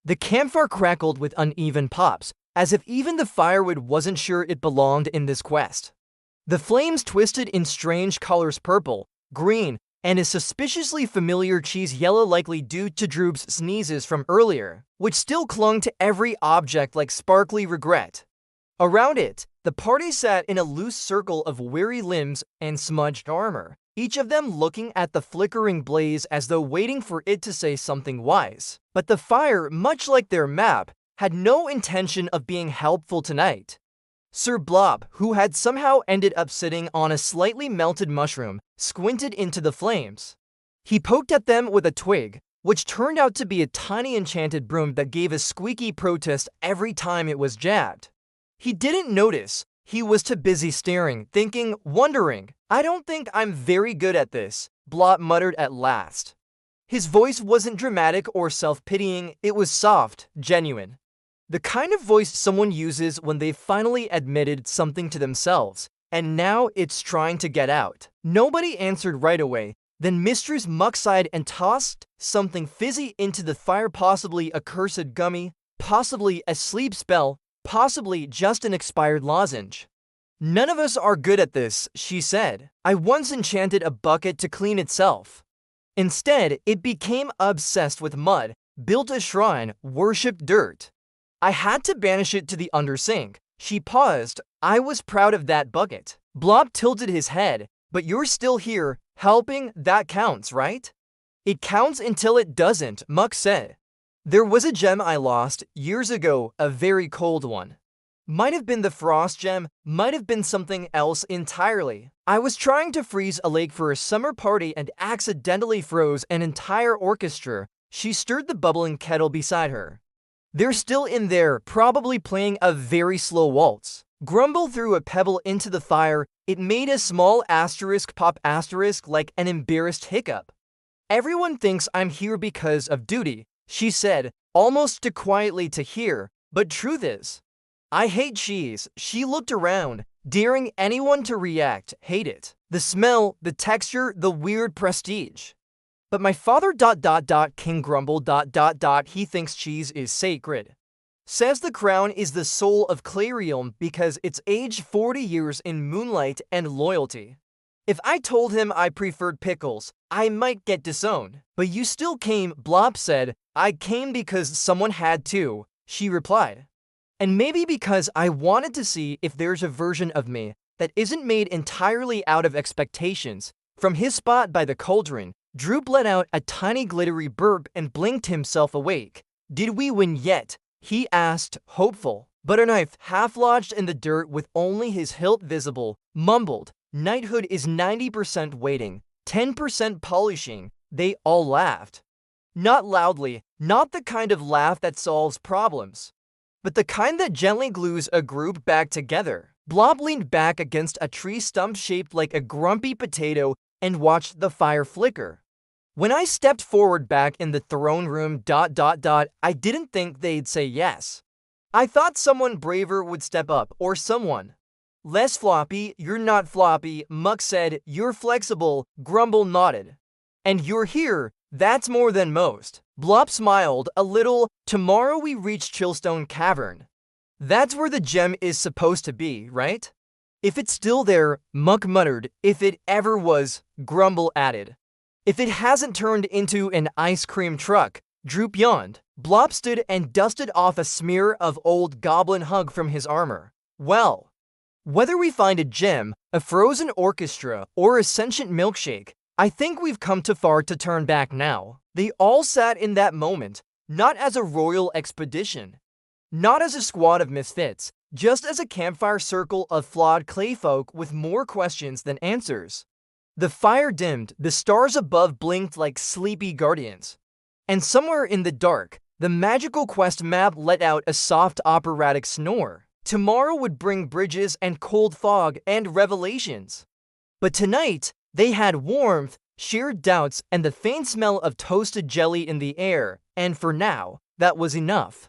The campfire crackled with uneven pops, as if even the firewood wasn't sure it belonged in this quest. The flames twisted in strange colors: purple, green, and a suspiciously familiar cheese yellow, likely due to Droop's sneezes from earlier, which still clung to every object like sparkly regret. Around it, the party sat in a loose circle of weary limbs and smudged armor, each of them looking at the flickering blaze as though waiting for it to say something wise. But the fire, much like their map, had no intention of being helpful tonight. Sir Blop, who had somehow ended up sitting on a slightly melted mushroom, squinted into the flames. He poked at them with a twig, which turned out to be a tiny enchanted broom that gave a squeaky protest every time it was jabbed. He didn't notice. He was too busy staring, thinking, wondering. "I don't think I'm very good at this," Blop muttered at last. His voice wasn't dramatic or self-pitying, it was soft, genuine. The kind of voice someone uses when they've finally admitted something to themselves, and now it's trying to get out. Nobody answered right away. Then Mistress Muck sighed and tossed something fizzy into the fire, possibly a cursed gummy, possibly a sleep spell, possibly just an expired lozenge. "None of us are good at this," she said. "I once enchanted a bucket to clean itself. Instead, it became obsessed with mud, built a shrine, worshipped dirt. I had to banish it to the undersink." She paused. "I was proud of that bucket." Blop tilted his head. "But you're still here, helping. That counts, right?" "It counts until it doesn't," Muck said. "There was a gem I lost years ago, a very cold one. Might have been the frost gem, might have been something else entirely. I was trying to freeze a lake for a summer party and accidentally froze an entire orchestra." She stirred the bubbling kettle beside her. "They're still in there, probably playing a very slow waltz." Grumble threw a pebble into the fire. It made a small asterisk pop asterisk like an embarrassed hiccup. "Everyone thinks I'm here because of duty," she said, almost too quietly to hear, "but truth is, I hate cheese." She looked around, daring anyone to react. "Hate it. The smell, the texture, the weird prestige. But my father ... King Grumble ... he thinks cheese is sacred. Says the crown is the soul of Clayrealm because it's aged 40 years in moonlight and loyalty. If I told him I preferred pickles, I might get disowned." "But you still came," Blop said. "I came because someone had to," she replied. "And maybe because I wanted to see if there's a version of me that isn't made entirely out of expectations." From his spot by the cauldron, Droop let out a tiny glittery burp and blinked himself awake. "Did we win yet?" he asked, hopeful. Butterknife, half lodged in the dirt with only his hilt visible, mumbled, "Knighthood is 90% waiting, 10% polishing." They all laughed. Not loudly, not the kind of laugh that solves problems, but the kind that gently glues a group back together. Blop leaned back against a tree stump shaped like a grumpy potato and watched the fire flicker. "When I stepped forward back in the throne room ... I didn't think they'd say yes. I thought someone braver would step up, or someone less floppy." "You're not floppy," Muck said. "You're flexible." Grumble nodded. "And you're here. That's more than most." Blop smiled a little. "Tomorrow we reach Chillstone Cavern. That's where the gem is supposed to be, right?" "If it's still there," Muck muttered. "If it ever was," Grumble added. "If it hasn't turned into an ice cream truck," Droop yawned. Blop stood and dusted off a smear of old goblin hug from his armor. "Well, whether we find a gem, a frozen orchestra, or a sentient milkshake, I think we've come too far to turn back now." They all sat in that moment, not as a royal expedition, not as a squad of misfits, just as a campfire circle of flawed clayfolk with more questions than answers. The fire dimmed, the stars above blinked like sleepy guardians. And somewhere in the dark, the magical quest map let out a soft operatic snore. Tomorrow would bring bridges and cold fog and revelations. But tonight, they had warmth, shared doubts, and the faint smell of toasted jelly in the air, and for now, that was enough.